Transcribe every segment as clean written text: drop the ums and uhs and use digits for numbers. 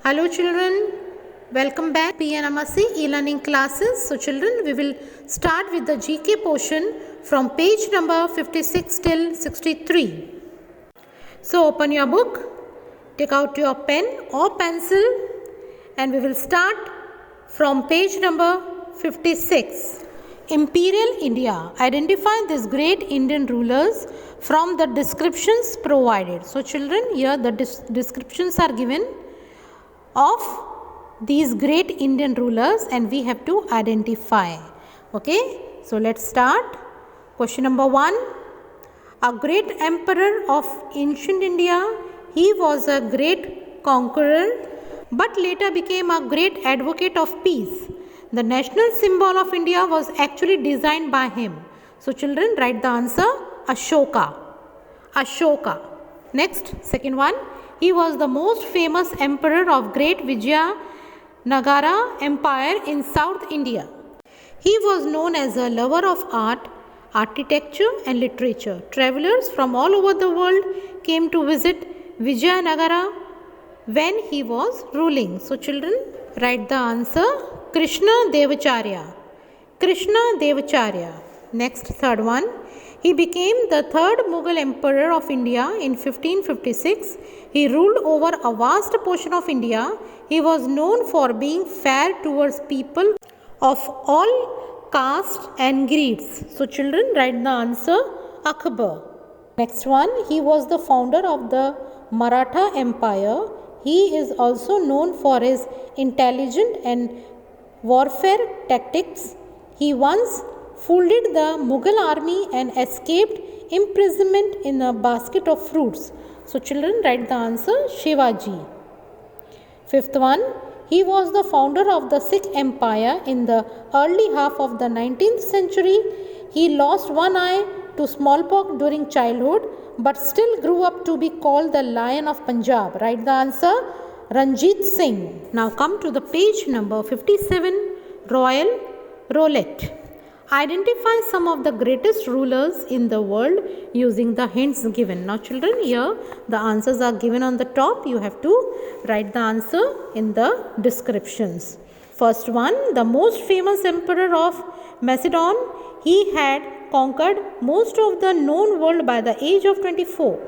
Hello children, welcome back PNMSC e-learning classes. So children, we will start with the GK portion from page number 56 till 63. So open your book, take out your pen or pencil and we will start from page number 56. Imperial India. Identify these great Indian rulers from the descriptions provided. So children, here the descriptions are given of these great Indian rulers and we have to identify. Okay, so let's start. Question number 1. A great emperor of ancient India. He was a great conqueror but later became a great advocate of peace. The national symbol of India was actually designed by him. So children, write the answer Ashoka. Ashoka. Next, second one. He was the most famous emperor of great Vijayanagara Empire in South India. He was known as a lover of art, architecture and literature. Travelers from all over the world came to visit Vijayanagara when he was ruling. So children, write the answer Krishna Devacharya. Krishna Devacharya. Next, third one. He became the third Mughal emperor of India in 1556. He ruled over a vast portion of India. He was known for being fair towards people of all castes and creeds. So children, write the answer Akbar. Next one. He was the founder of the Maratha Empire. He is also known for his intelligent and warfare tactics. He once fooled the Mughal army and escaped imprisonment in a basket of fruits. So children, write the answer Shivaji. Fifth one. He was the founder of the Sikh Empire in the early half of the 19th century. He lost one eye to smallpox during childhood but still grew up to be called the Lion of Punjab. Write the answer Ranjit Singh. Now come to the page number 57, Royal Roulette. Identify some of the greatest rulers in the world using the hints given. Now children, here the answers are given on the top. You have to write the answer in the descriptions. First one, the most famous emperor of Macedon. He had conquered most of the known world by the age of 24.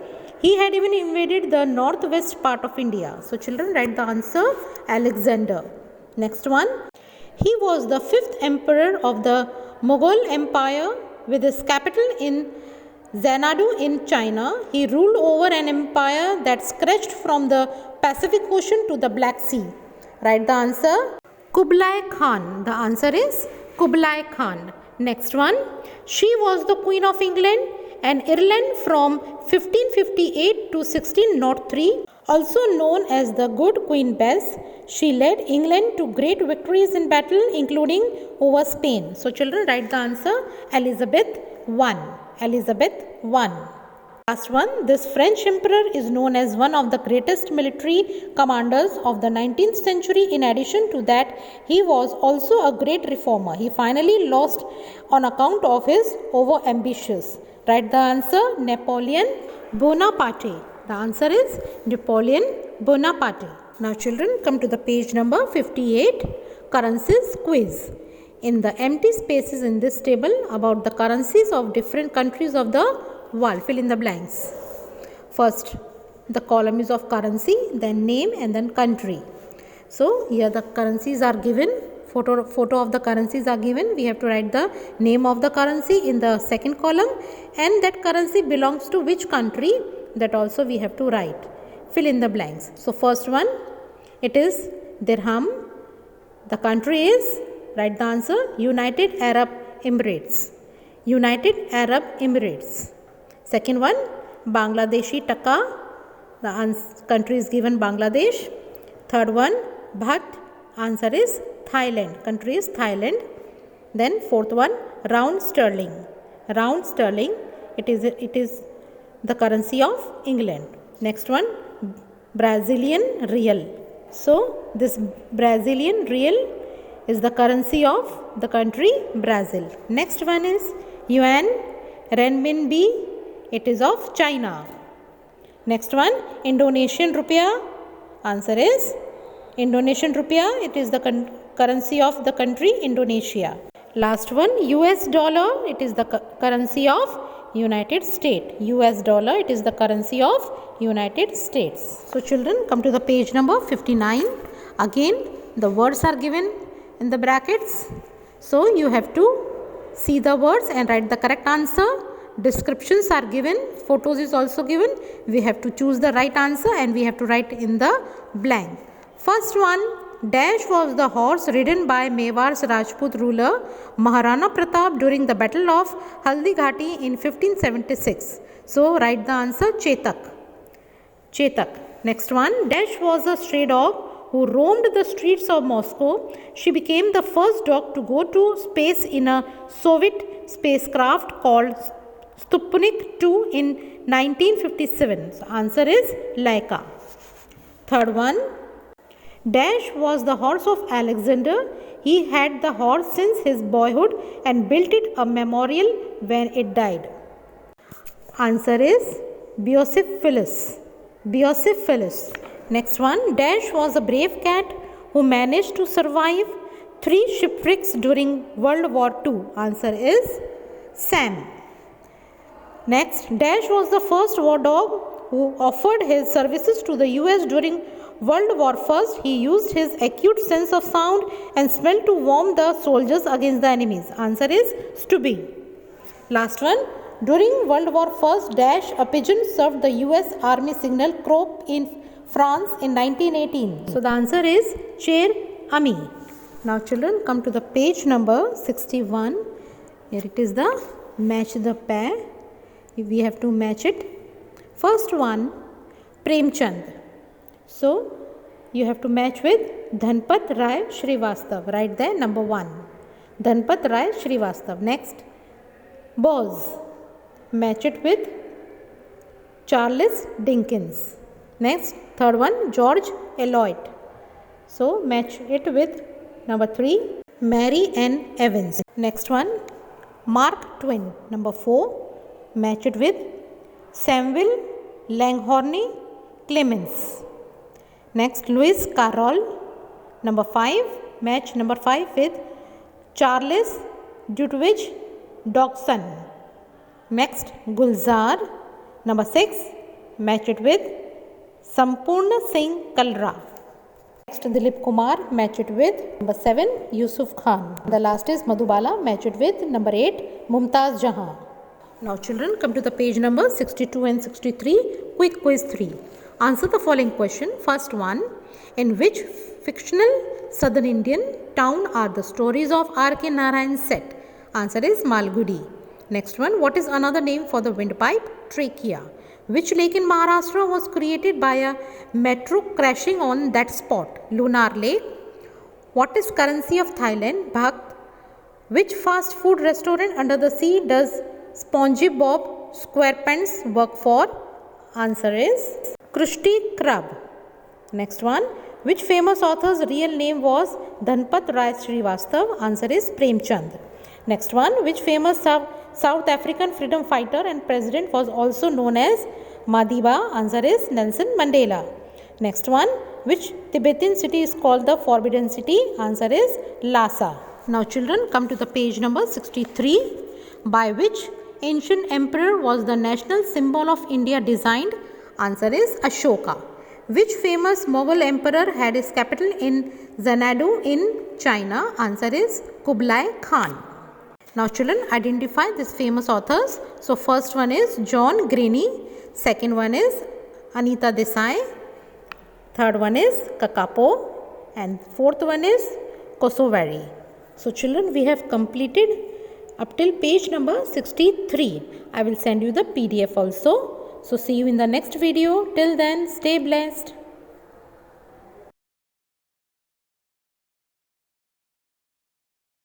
He had even invaded the northwest part of India. So children, write the answer Alexander. Next one, he was the fifth emperor of the Mughal Empire with his capital in Xanadu in China. He ruled over an empire that stretched from the Pacific Ocean to the Black Sea. Write the answer Kublai Khan. The answer is Kublai Khan. Next one, she was the Queen of England and Ireland from 1558 to 1603, also known as the Good Queen Bess. She led England to great victories in battle, including over Spain. So children, write the answer Elizabeth I. Elizabeth I. Last one, this French emperor is known as one of the greatest military commanders of the 19th century. In addition to that, he was also a great reformer. He finally lost on account of his over-ambitious. Write the answer Napoleon Bonaparte. The answer is Napoleon Bonaparte. Now children, come to the page number 58, currencies quiz. In the empty spaces in this table about the currencies of different countries of the world, fill in the blanks. First, the column is of currency, then name and then country. So here the currencies are given, photo of the currencies are given. We have to write the name of the currency in the second column and that currency belongs to which country, that also we have to write. Fill in the blanks. So first one, it is dirham. The country is, write the answer, United Arab Emirates. United Arab Emirates. Second one, Bangladeshi Taka. The country is given Bangladesh. Third one, Baht. Answer is Thailand. Country is Thailand. Then fourth one, round sterling. Round sterling. It is the currency of England. Next one, Brazilian real. So this Brazilian real is the currency of the country Brazil. Next one is yuan renminbi. It is of China. Next one, Indonesian rupiah. Answer is Indonesian rupiah, it is the currency of the country Indonesia. Last one, US dollar, it is the currency of United States. US dollar, it is the currency of United States. So children, come to the page number 59. Again, the words are given in the brackets. So you have to see the words and write the correct answer. Descriptions are given, photos is also given. We have to choose the right answer and we have to write in the blank. First one, dash was the horse ridden by Mewar's Rajput ruler Maharana Pratap during the battle of Haldi Ghati in 1576. So write the answer Chetak. Chetak. Next one, dash was a stray dog who roamed the streets of Moscow. She became the first dog to go to space in a Soviet spacecraft called Sputnik 2 in 1957. So answer is Laika. Third one, dash was the horse of Alexander. He had the horse since his boyhood and built it a memorial when it died. Answer is Bucephalus. Bucephalus. Next one, dash was a brave cat who managed to survive 3 shipwrecks during World War II. Answer is Sam. Next, dash was the first war dog who offered his services to the US during World War I. He used his acute sense of sound and smell to warn the soldiers against the enemies. Answer is Stubby. Last one, during World War I, dash a pigeon served the US Army signal croak in France in 1918. So the answer is Cher Ami. Now children, come to the page number 61. Here it is the match the pair. We have to match it. First one, Premchand. So you have to match with Dhanpat Rai Srivastav. Write there number 1. Dhanpat Rai Srivastav. Next, Bose. Match it with Charles Dickens. Next, third one, George Eliot. So match it with number 3, Mary Ann Evans. Next one, Mark Twain. Number 4, match it with Samuel Langhorne Clemens. Next, Lewis Carroll. Number 5, match number 5 with Charles Lutwidge Dodgson. Next, Gulzar. Number 6, match it with Sampurna Singh Kalra. Next, Dilip Kumar, match it with number 7, Yusuf Khan. The last is Madhubala, match it with number 8, Mumtaz Jahan. Now children, come to the page number 62 and 63, quick quiz 3. Answer the following question. First one, in which fictional southern Indian town are the stories of R.K. Narayan set? Answer is Malgudi. Next one, what is another name for the windpipe? Trachea. Which lake in Maharashtra was created by a metro crashing on that spot? Lunar Lake. What is currency of Thailand? Baht. Which fast food restaurant under the sea does Spongy Bob SquarePants work for? Answer is Krusty Krab. Next one, which famous author's real name was Dhanpat Rai Srivastav? Answer is Premchand. Next one, which famous South African freedom fighter and president was also known as Madiba? Answer is Nelson Mandela. Next one, which Tibetan city is called the Forbidden City? Answer is Lhasa. Now children, come to the page number 63. By which ancient emperor was the national symbol of India designed? Answer is Ashoka. Which famous Mughal emperor had his capital in Xanadu in China? Answer is Kublai Khan. Now children, identify these famous authors. So first one is John Graney, second one is Anita Desai, third one is Kakapo, and fourth one is Kosovary. So children, we have completed up till page number 63. I will send you the PDF also. So see you in the next video. Till then, stay blessed.